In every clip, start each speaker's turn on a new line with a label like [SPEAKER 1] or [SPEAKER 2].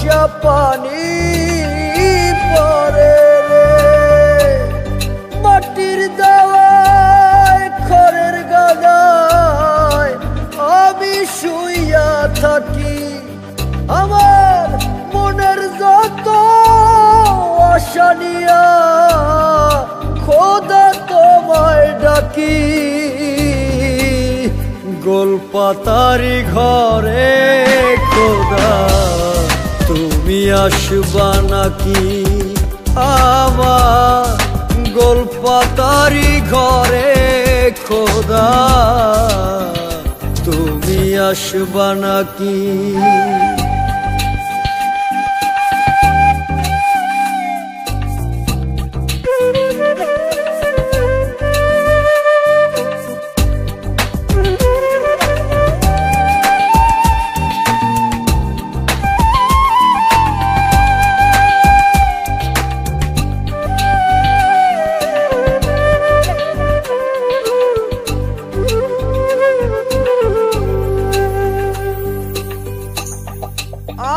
[SPEAKER 1] বর্ষা পানি পরে রে, মাটির দেওয়ায় খড়ের গাদায় আমি শুইয়া থাকি। আমার মনের যত আশা নিয়া খোদা তোমায় ডাকি। গোলপাতারি ঘরে খোদা তুমি আসবা নাকি? আমার গোলপাতারি ঘরে খোদা তুমি আসবা নাকি?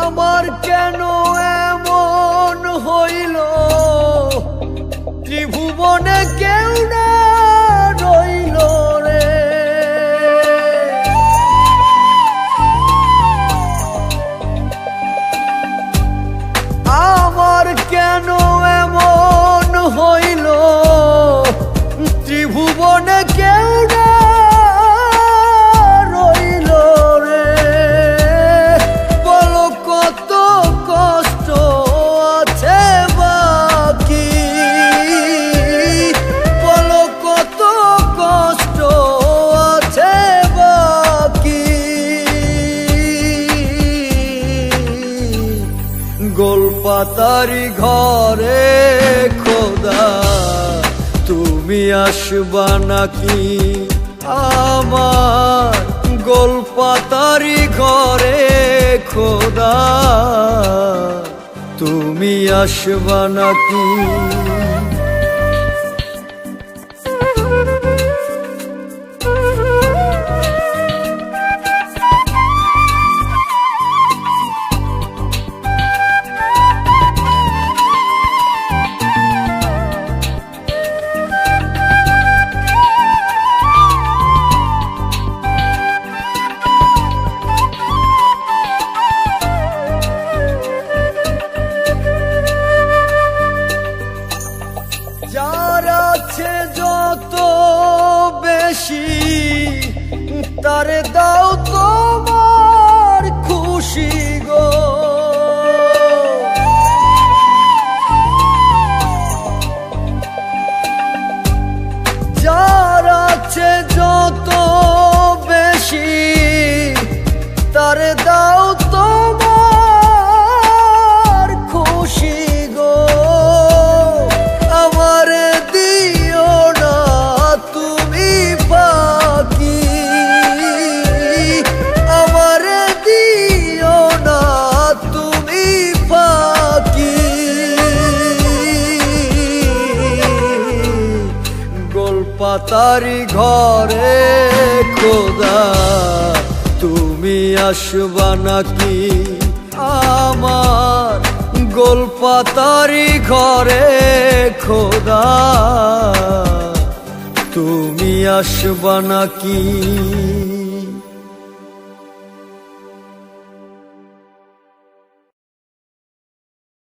[SPEAKER 1] আমার কেন এমন হইল, ত্রিভুবনে কেউ না রইল রে। আমার কেন এমন হইল, ত্রিভুবনে কেউ না গোলপাতারি ঘরে খোদা তুমি আসবা নাকি? আমার গোলপাতারি ঘরে খোদা তুমি আসবা নাকি? যার আছে যত বেশি তারে দাও তোমার খুশি গো। যার আছে যত বেশি তারে দাও তোমার খুশি গো। গোলপাতারি ঘরে খোদা তুমি আসবা নাকি? আমার গোলপাতারি ঘরে খোদা তুমি আসবা নাকি?